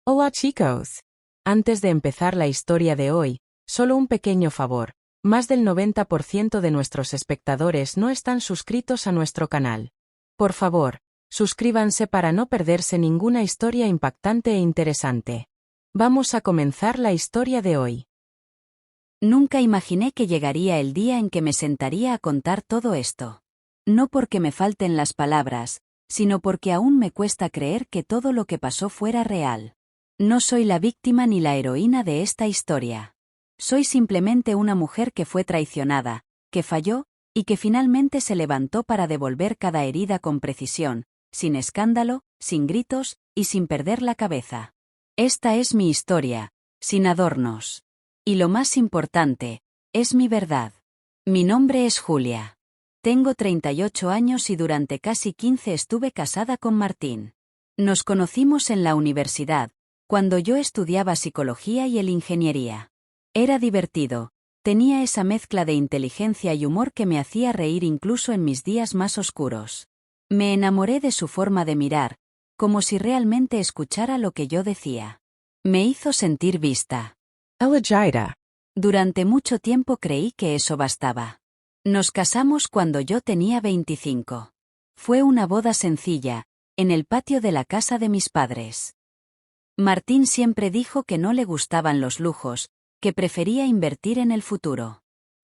Hola chicos. Antes de empezar la historia de hoy, solo un pequeño favor. Más del 90% de nuestros espectadores no están suscritos a nuestro canal. Por favor, suscríbanse para no perderse ninguna historia impactante e interesante. Vamos a comenzar la historia de hoy. Nunca imaginé que llegaría el día en que me sentaría a contar todo esto. No porque me falten las palabras, sino porque aún me cuesta creer que todo lo que pasó fuera real. No soy la víctima ni la heroína de esta historia. Soy simplemente una mujer que fue traicionada, que falló, y que finalmente se levantó para devolver cada herida con precisión, sin escándalo, sin gritos, y sin perder la cabeza. Esta es mi historia, sin adornos. Y lo más importante, es mi verdad. Mi nombre es Julia. Tengo 38 años y durante casi 15 estuve casada con Martín. Nos conocimos en la universidad, cuando yo estudiaba psicología y él ingeniería. Era divertido, tenía esa mezcla de inteligencia y humor que me hacía reír incluso en mis días más oscuros. Me enamoré de su forma de mirar, como si realmente escuchara lo que yo decía. Me hizo sentir vista. Elegida. Durante mucho tiempo creí que eso bastaba. Nos casamos cuando yo tenía 25. Fue una boda sencilla, en el patio de la casa de mis padres. Martín siempre dijo que no le gustaban los lujos, que prefería invertir en el futuro.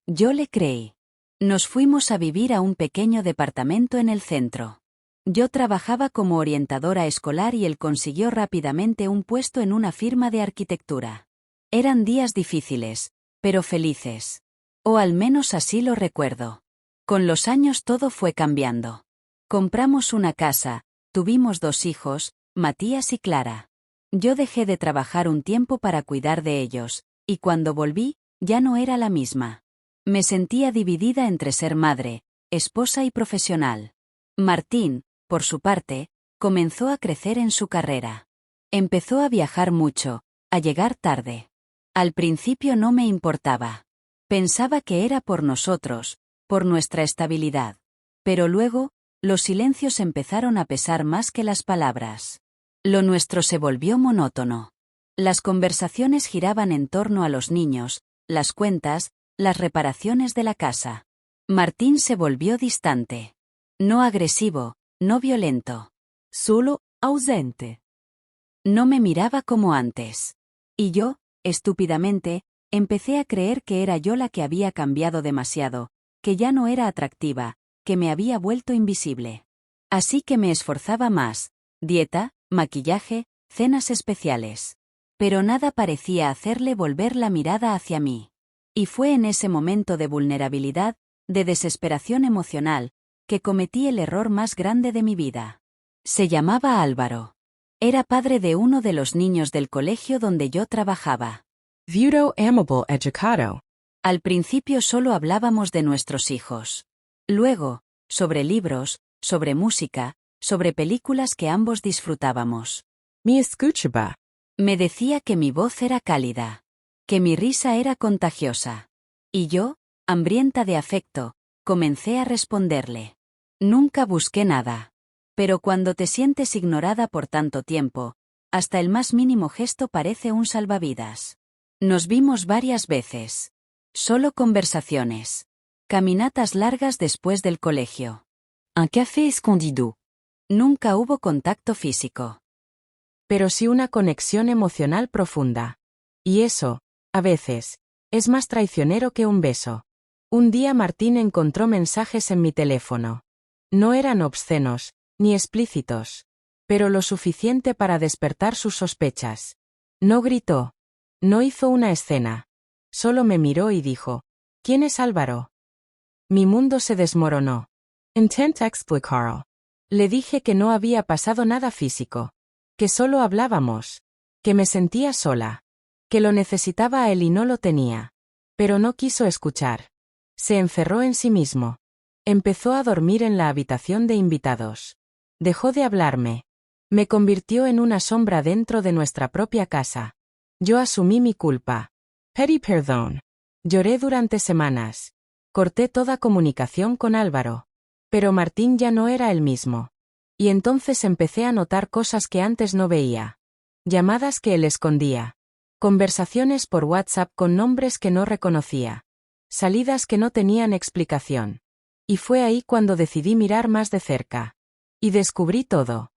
Yo le creí. Nos fuimos a vivir a un pequeño departamento en el centro. Yo trabajaba como orientadora escolar y él consiguió rápidamente un puesto en una firma de arquitectura. Eran días difíciles, pero felices. O al menos así lo recuerdo. Con los años todo fue cambiando. Compramos una casa, tuvimos 2 hijos, Matías y Clara. Yo dejé de trabajar un tiempo para cuidar de ellos, y cuando volví, ya no era la misma. Me sentía dividida entre ser madre, esposa y profesional. Martín, por su parte, comenzó a crecer en su carrera. Empezó a viajar mucho, a llegar tarde. Al principio no me importaba. Pensaba que era por nosotros, por nuestra estabilidad. Pero luego, los silencios empezaron a pesar más que las palabras. Lo nuestro se volvió monótono. Las conversaciones giraban en torno a los niños, las cuentas, las reparaciones de la casa. Martín se volvió distante. No agresivo, no violento. Solo ausente. No me miraba como antes. Y yo, estúpidamente, empecé a creer que era yo la que había cambiado demasiado, que ya no era atractiva, que me había vuelto invisible. Así que me esforzaba más. Dieta, maquillaje, cenas especiales. Pero nada parecía hacerle volver la mirada hacia mí. Y fue en ese momento de vulnerabilidad, de desesperación emocional, que cometí el error más grande de mi vida. Se llamaba Álvaro. Era padre de uno de los niños del colegio donde yo trabajaba. Viudo amable educado. Al principio solo hablábamos de nuestros hijos. Luego, sobre libros, sobre música, sobre películas que ambos disfrutábamos. Me escuchaba. Me decía que mi voz era cálida, que mi risa era contagiosa. Y yo, hambrienta de afecto, comencé a responderle. Nunca busqué nada. Pero cuando te sientes ignorada por tanto tiempo, hasta el más mínimo gesto parece un salvavidas. Nos vimos varias veces. Solo conversaciones. Caminatas largas después del colegio. Un café escondido. Nunca hubo contacto físico. Pero sí una conexión emocional profunda. Y eso, a veces, es más traicionero que un beso. Un día Martín encontró mensajes en mi teléfono. No eran obscenos, ni explícitos. Pero lo suficiente para despertar sus sospechas. No gritó. No hizo una escena. Solo me miró y dijo, ¿quién es Álvaro? Mi mundo se desmoronó. Intenta explicarlo. Le dije que no había pasado nada físico. Que solo hablábamos. Que me sentía sola. Que lo necesitaba a él y no lo tenía. Pero no quiso escuchar. Se encerró en sí mismo. Empezó a dormir en la habitación de invitados. Dejó de hablarme. Me convirtió en una sombra dentro de nuestra propia casa. Yo asumí mi culpa. Pedí perdón. Lloré durante semanas. Corté toda comunicación con Álvaro. Pero Martín ya no era el mismo. Y entonces empecé a notar cosas que antes no veía. Llamadas que él escondía. Conversaciones por WhatsApp con nombres que no reconocía. Salidas que no tenían explicación. Y fue ahí cuando decidí mirar más de cerca. Y descubrí todo.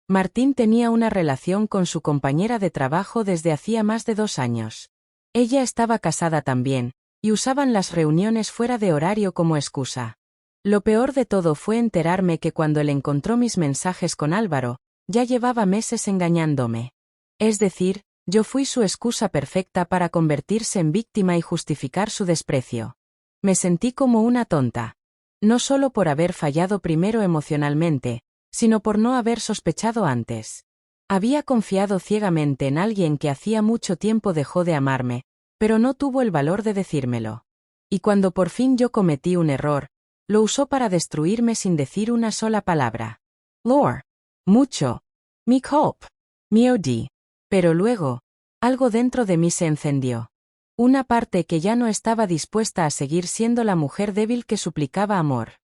Martín tenía una relación con su compañera de trabajo desde hacía más de 2 años. Ella estaba casada también, y usaban las reuniones fuera de horario como excusa. Lo peor de todo fue enterarme que cuando él encontró mis mensajes con Álvaro, ya llevaba meses engañándome. Es decir, yo fui su excusa perfecta para convertirse en víctima y justificar su desprecio. Me sentí como una tonta. No solo por haber fallado primero emocionalmente, sino por no haber sospechado antes. Había confiado ciegamente en alguien que hacía mucho tiempo dejó de amarme, pero no tuvo el valor de decírmelo. Y cuando por fin yo cometí un error, lo usó para destruirme sin decir una sola palabra. Lore. Mucho. Mi culp. Mi odi. Pero luego, algo dentro de mí se encendió. Una parte que ya no estaba dispuesta a seguir siendo la mujer débil que suplicaba amor.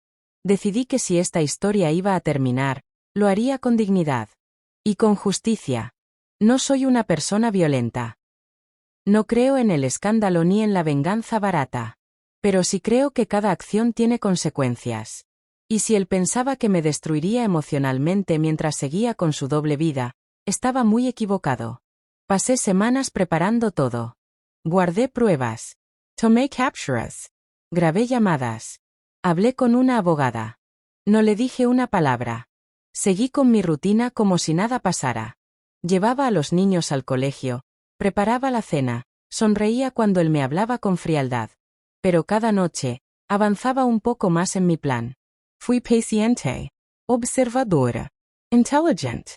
Decidí que si esta historia iba a terminar, lo haría con dignidad. Y con justicia. No soy una persona violenta. No creo en el escándalo ni en la venganza barata. Pero sí creo que cada acción tiene consecuencias. Y si él pensaba que me destruiría emocionalmente mientras seguía con su doble vida, estaba muy equivocado. Pasé semanas preparando todo. Guardé pruebas. Tomé capturas. Grabé llamadas. Hablé con una abogada. No le dije una palabra. Seguí con mi rutina como si nada pasara. Llevaba a los niños al colegio, preparaba la cena, sonreía cuando él me hablaba con frialdad. Pero cada noche, avanzaba un poco más en mi plan. Fui paciente, observadora, intelligent.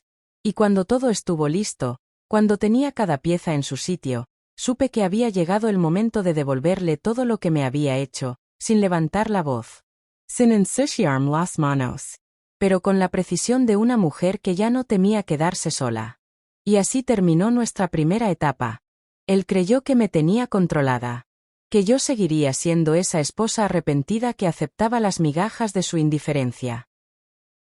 Y cuando todo estuvo listo, cuando tenía cada pieza en su sitio, supe que había llegado el momento de devolverle todo lo que me había hecho, sin levantar la voz. Sin ensuciarme las manos. Pero con la precisión de una mujer que ya no temía quedarse sola. Y así terminó nuestra primera etapa. Él creyó que me tenía controlada. Que yo seguiría siendo esa esposa arrepentida que aceptaba las migajas de su indiferencia.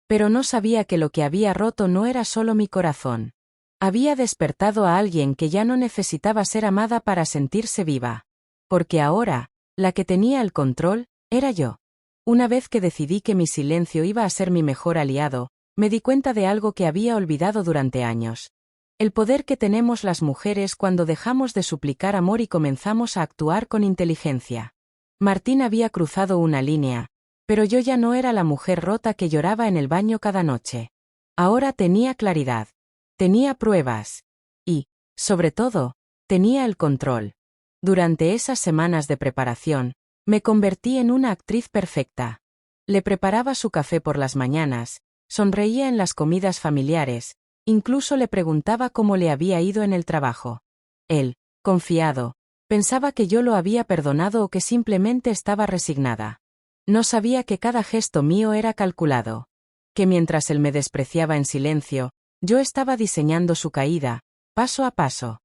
Pero no sabía que lo que había roto no era solo mi corazón. Había despertado a alguien que ya no necesitaba ser amada para sentirse viva. Porque ahora, la que tenía el control, era yo. Una vez que decidí que mi silencio iba a ser mi mejor aliado, me di cuenta de algo que había olvidado durante años. El poder que tenemos las mujeres cuando dejamos de suplicar amor y comenzamos a actuar con inteligencia. Martín había cruzado una línea, pero yo ya no era la mujer rota que lloraba en el baño cada noche. Ahora tenía claridad. Tenía pruebas. Y, sobre todo, tenía el control. Durante esas semanas de preparación, me convertí en una actriz perfecta. Le preparaba su café por las mañanas, sonreía en las comidas familiares, incluso le preguntaba cómo le había ido en el trabajo. Él, confiado, pensaba que yo lo había perdonado o que simplemente estaba resignada. No sabía que cada gesto mío era calculado. Que mientras él me despreciaba en silencio, yo estaba diseñando su caída, paso a paso.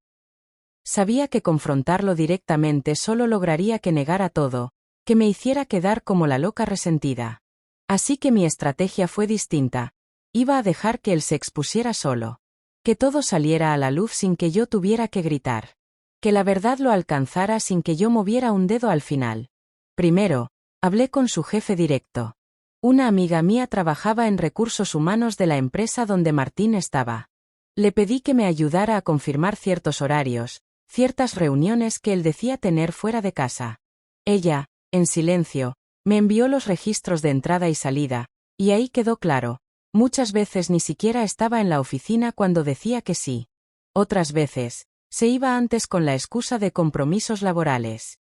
Sabía que confrontarlo directamente solo lograría que negara todo, que me hiciera quedar como la loca resentida. Así que mi estrategia fue distinta. Iba a dejar que él se expusiera solo. Que todo saliera a la luz sin que yo tuviera que gritar. Que la verdad lo alcanzara sin que yo moviera un dedo al final. Primero, hablé con su jefe directo. Una amiga mía trabajaba en recursos humanos de la empresa donde Martín estaba. Le pedí que me ayudara a confirmar ciertos horarios, ciertas reuniones que él decía tener fuera de casa. Ella, en silencio, me envió los registros de entrada y salida, y ahí quedó claro. Muchas veces ni siquiera estaba en la oficina cuando decía que sí. Otras veces, se iba antes con la excusa de compromisos laborales.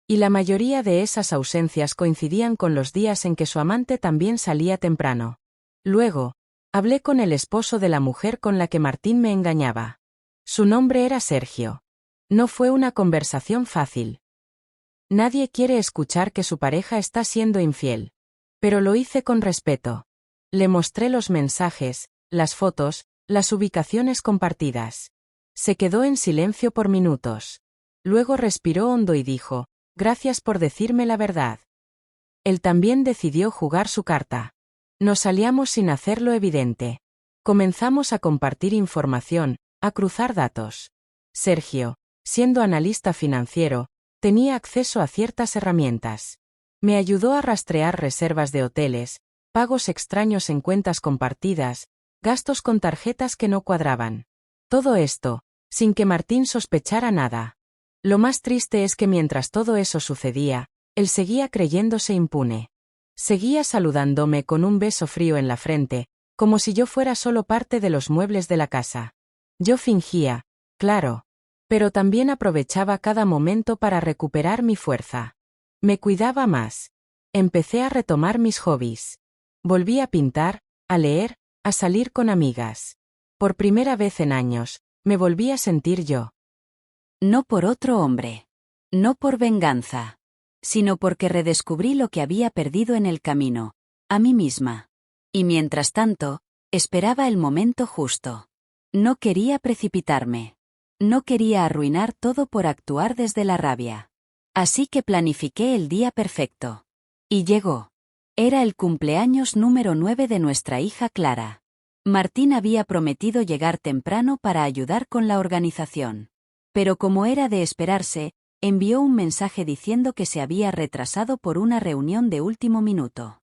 Y la mayoría de esas ausencias coincidían con los días en que su amante también salía temprano. Luego, hablé con el esposo de la mujer con la que Martín me engañaba. Su nombre era Sergio. No fue una conversación fácil. Nadie quiere escuchar que su pareja está siendo infiel. Pero lo hice con respeto. Le mostré los mensajes, las fotos, las ubicaciones compartidas. Se quedó en silencio por minutos. Luego respiró hondo y dijo, «Gracias por decirme la verdad». Él también decidió jugar su carta. Nos aliamos sin hacerlo evidente. Comenzamos a compartir información, a cruzar datos. Sergio, siendo analista financiero, tenía acceso a ciertas herramientas. Me ayudó a rastrear reservas de hoteles, pagos extraños en cuentas compartidas, gastos con tarjetas que no cuadraban. Todo esto, sin que Martín sospechara nada. Lo más triste es que mientras todo eso sucedía, él seguía creyéndose impune. Seguía saludándome con un beso frío en la frente, como si yo fuera solo parte de los muebles de la casa. Yo fingía, claro, pero también aprovechaba cada momento para recuperar mi fuerza. Me cuidaba más. Empecé a retomar mis hobbies. Volví a pintar, a leer, a salir con amigas. Por primera vez en años, me volví a sentir yo. No por otro hombre. No por venganza. Sino porque redescubrí lo que había perdido en el camino, a mí misma. Y mientras tanto, esperaba el momento justo. No quería precipitarme. No quería arruinar todo por actuar desde la rabia. Así que planifiqué el día perfecto. Y llegó. Era el cumpleaños número 9 de nuestra hija Clara. Martín había prometido llegar temprano para ayudar con la organización. Pero como era de esperarse, envió un mensaje diciendo que se había retrasado por una reunión de último minuto.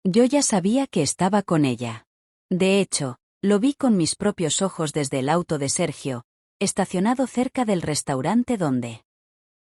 Yo ya sabía que estaba con ella. De hecho, lo vi con mis propios ojos desde el auto de Sergio, estacionado cerca del restaurante donde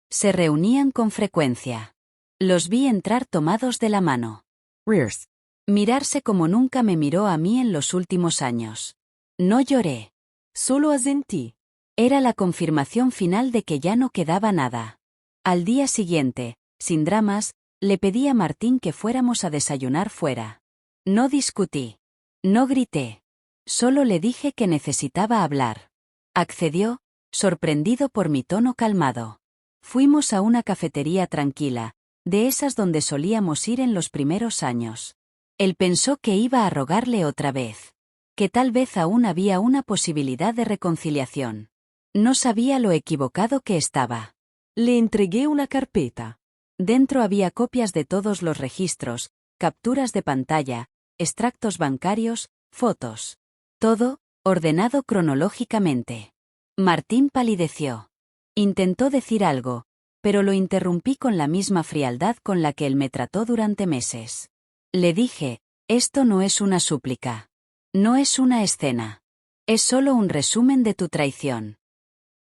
se reunían con frecuencia. Los vi entrar tomados de la mano. Rears. Mirarse como nunca me miró a mí en los últimos años. No lloré. Solo asentí. Era la confirmación final de que ya no quedaba nada. Al día siguiente, sin dramas, le pedí a Martín que fuéramos a desayunar fuera. No discutí. No grité. Solo le dije que necesitaba hablar. Accedió, sorprendido por mi tono calmado. Fuimos a una cafetería tranquila, de esas donde solíamos ir en los primeros años. Él pensó que iba a rogarle otra vez. Que tal vez aún había una posibilidad de reconciliación. No sabía lo equivocado que estaba. Le entregué una carpeta. Dentro había copias de todos los registros, capturas de pantalla, extractos bancarios, fotos. Todo, ordenado cronológicamente. Martín palideció. Intentó decir algo, pero lo interrumpí con la misma frialdad con la que él me trató durante meses. Le dije, esto no es una súplica. No es una escena. Es solo un resumen de tu traición.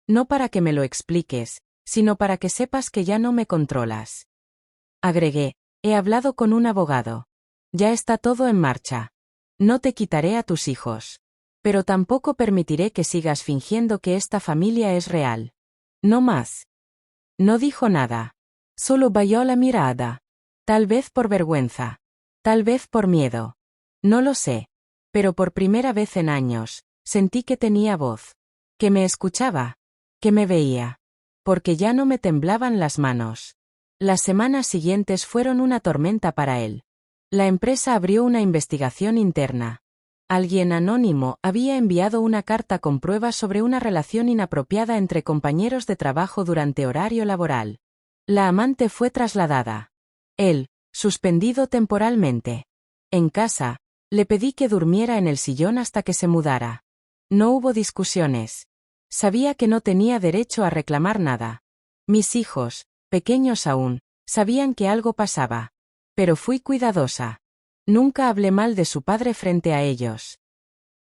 No para que me lo expliques, sino para que sepas que ya no me controlas. Agregué, he hablado con un abogado. Ya está todo en marcha. No te quitaré a tus hijos. Pero tampoco permitiré que sigas fingiendo que esta familia es real. No más. No dijo nada. Solo bajó la mirada. Tal vez por vergüenza. Tal vez por miedo. No lo sé. Pero por primera vez en años, sentí que tenía voz. Que me escuchaba. Que me veía. Porque ya no me temblaban las manos. Las semanas siguientes fueron una tormenta para él. La empresa abrió una investigación interna. Alguien anónimo había enviado una carta con pruebas sobre una relación inapropiada entre compañeros de trabajo durante horario laboral. La amante fue trasladada. Él, suspendido temporalmente. En casa, le pedí que durmiera en el sillón hasta que se mudara. No hubo discusiones. Sabía que no tenía derecho a reclamar nada. Mis hijos, pequeños aún, sabían que algo pasaba. Pero fui cuidadosa. Nunca hablé mal de su padre frente a ellos.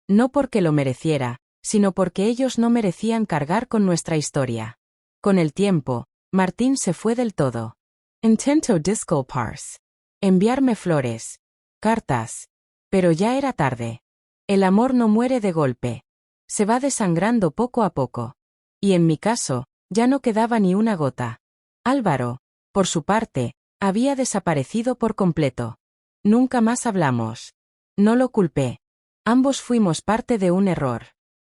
No porque lo mereciera, sino porque ellos no merecían cargar con nuestra historia. Con el tiempo, Martín se fue del todo. Intentó disculparse. Enviarme flores. Cartas. Pero ya era tarde. El amor no muere de golpe. Se va desangrando poco a poco. Y en mi caso, ya no quedaba ni una gota. Álvaro, por su parte, había desaparecido por completo. Nunca más hablamos. No lo culpé. Ambos fuimos parte de un error.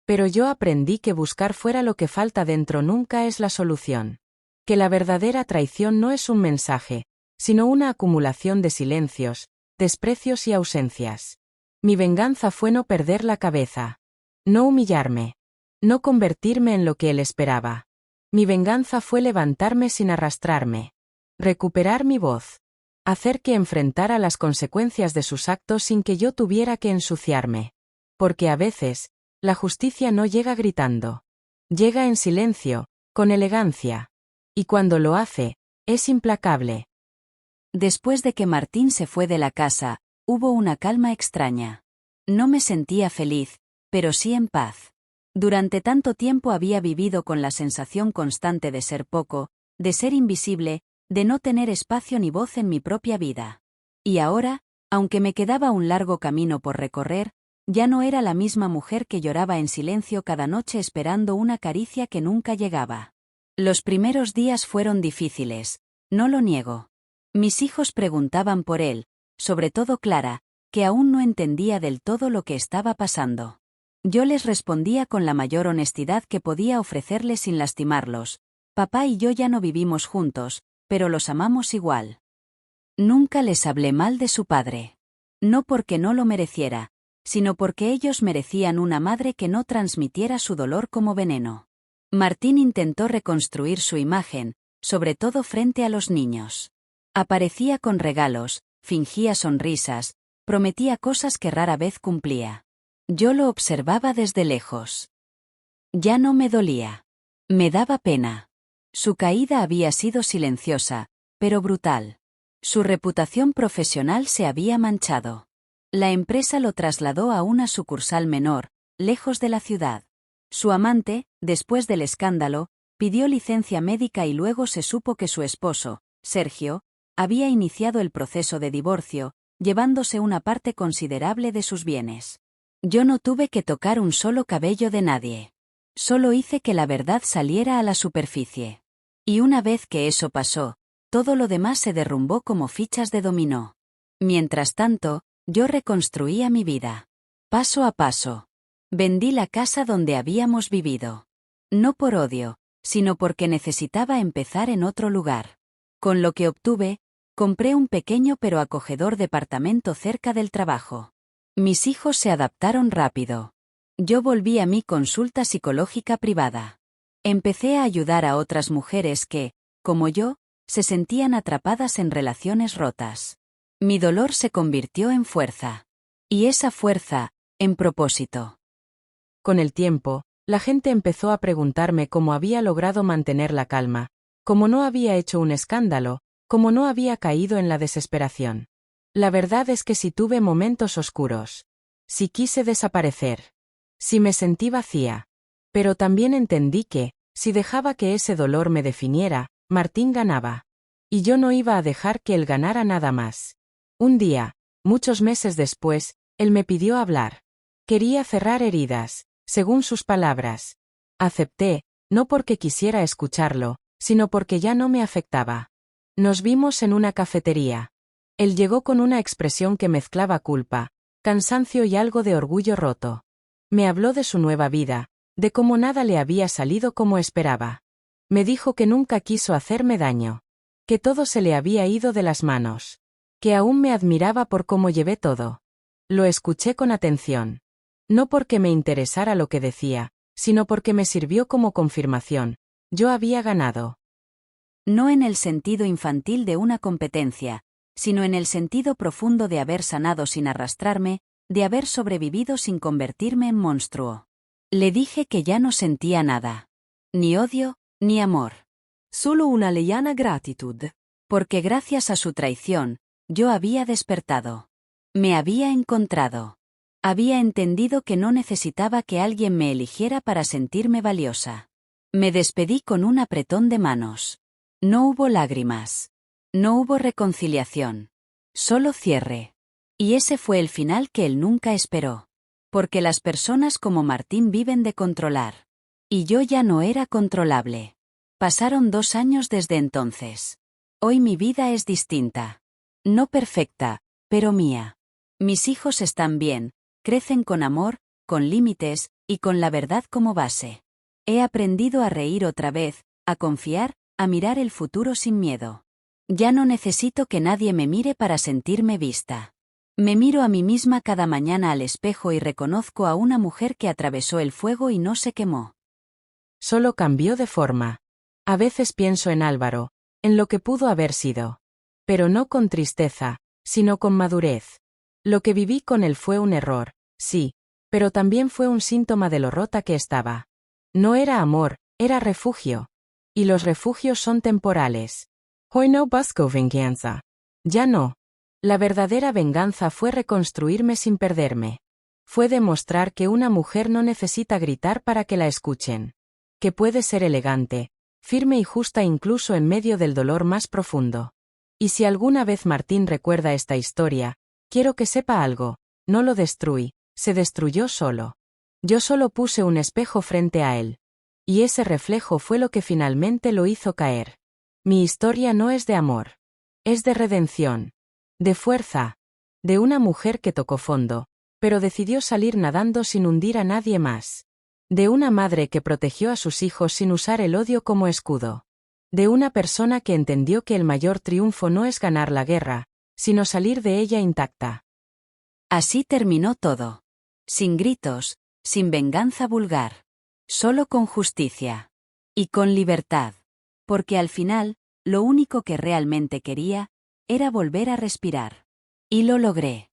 Pero yo aprendí que buscar fuera lo que falta dentro nunca es la solución. Que la verdadera traición no es un mensaje, sino una acumulación de silencios, desprecios y ausencias. Mi venganza fue no perder la cabeza. No humillarme. No convertirme en lo que él esperaba. Mi venganza fue levantarme sin arrastrarme. Recuperar mi voz. Hacer que enfrentara las consecuencias de sus actos sin que yo tuviera que ensuciarme. Porque a veces, La justicia no llega gritando. Llega en silencio, con elegancia. Y cuando lo hace, es implacable. Después de que Martín se fue de la casa, hubo una calma extraña. No me sentía feliz, pero sí en paz. Durante tanto tiempo había vivido con la sensación constante de ser poco, de ser invisible, de no tener espacio ni voz en mi propia vida. Y ahora, aunque me quedaba un largo camino por recorrer, ya no era la misma mujer que lloraba en silencio cada noche esperando una caricia que nunca llegaba. Los primeros días fueron difíciles, no lo niego. Mis hijos preguntaban por él, sobre todo Clara, que aún no entendía del todo lo que estaba pasando. Yo les respondía con la mayor honestidad que podía ofrecerles sin lastimarlos. Papá y yo ya no vivimos juntos, pero los amamos igual. Nunca les hablé mal de su padre. No porque no lo mereciera, sino porque ellos merecían una madre que no transmitiera su dolor como veneno. Martín intentó reconstruir su imagen, sobre todo frente a los niños. Aparecía con regalos, fingía sonrisas, prometía cosas que rara vez cumplía. Yo lo observaba desde lejos. Ya no me dolía. Me daba pena. Su caída había sido silenciosa, pero brutal. Su reputación profesional se había manchado. La empresa lo trasladó a una sucursal menor, lejos de la ciudad. Su amante, después del escándalo, pidió licencia médica y luego se supo que su esposo, Sergio, había iniciado el proceso de divorcio, llevándose una parte considerable de sus bienes. Yo no tuve que tocar un solo cabello de nadie. Solo hice que la verdad saliera a la superficie. Y una vez que eso pasó, todo lo demás se derrumbó como fichas de dominó. Mientras tanto, yo reconstruía mi vida. Paso a paso. Vendí la casa donde habíamos vivido. No por odio, sino porque necesitaba empezar en otro lugar. Con lo que obtuve, compré un pequeño pero acogedor departamento cerca del trabajo. Mis hijos se adaptaron rápido. Yo volví a mi consulta psicológica privada. Empecé a ayudar a otras mujeres que, como yo, se sentían atrapadas en relaciones rotas. Mi dolor se convirtió en fuerza. Y esa fuerza, en propósito. Con el tiempo, la gente empezó a preguntarme cómo había logrado mantener la calma, cómo no había hecho un escándalo, cómo no había caído en la desesperación. La verdad es que sí tuve momentos oscuros. Sí quise desaparecer. Sí me sentí vacía. Pero también entendí que, si dejaba que ese dolor me definiera, Martín ganaba. Y yo no iba a dejar que él ganara nada más. Un día, muchos meses después, él me pidió hablar. Quería cerrar heridas, según sus palabras. Acepté, no porque quisiera escucharlo, sino porque ya no me afectaba. Nos vimos en una cafetería. Él llegó con una expresión que mezclaba culpa, cansancio y algo de orgullo roto. Me habló de su nueva vida, de cómo nada le había salido como esperaba. Me dijo que nunca quiso hacerme daño. Que todo se le había ido de las manos. Que aún me admiraba por cómo llevé todo. Lo escuché con atención. No porque me interesara lo que decía, sino porque me sirvió como confirmación. Yo había ganado. No en el sentido infantil de una competencia, sino en el sentido profundo de haber sanado sin arrastrarme, de haber sobrevivido sin convertirme en monstruo. Le dije que ya no sentía nada. Ni odio, ni amor. Solo una lejana gratitud. Porque gracias a su traición, yo había despertado. Me había encontrado. Había entendido que no necesitaba que alguien me eligiera para sentirme valiosa. Me despedí con un apretón de manos. No hubo lágrimas. No hubo reconciliación. Solo cierre. Y ese fue el final que él nunca esperó. Porque las personas como Martín viven de controlar. Y yo ya no era controlable. Pasaron 2 años desde entonces. Hoy mi vida es distinta. No perfecta, pero mía. Mis hijos están bien, crecen con amor, con límites, y con la verdad como base. He aprendido a reír otra vez, a confiar, a mirar el futuro sin miedo. Ya no necesito que nadie me mire para sentirme vista. Me miro a mí misma cada mañana al espejo y reconozco a una mujer que atravesó el fuego y no se quemó. Solo cambió de forma. A veces pienso en Álvaro, en lo que pudo haber sido. Pero no con tristeza, sino con madurez. Lo que viví con él fue un error, sí, Pero también fue un síntoma de lo rota que estaba. No era amor, era refugio. Y los refugios son temporales. Hoy no busco venganza. Ya no. La verdadera venganza fue reconstruirme sin perderme. Fue demostrar que una mujer no necesita gritar para que la escuchen. Que puede ser elegante, firme y justa incluso en medio del dolor más profundo. Y si alguna vez Martín recuerda esta historia, quiero que sepa algo, no lo destruí, se destruyó solo. Yo solo puse un espejo frente a él. Y ese reflejo fue lo que finalmente lo hizo caer. Mi historia no es de amor. Es de redención. De fuerza. De una mujer que tocó fondo, pero decidió salir nadando sin hundir a nadie más. De una madre que protegió a sus hijos sin usar el odio como escudo. De una persona que entendió que el mayor triunfo no es ganar la guerra, sino salir de ella intacta. Así terminó todo. Sin gritos, sin venganza vulgar. Solo con justicia. Y con libertad. Porque al final, lo único que realmente quería, era volver a respirar. Y lo logré.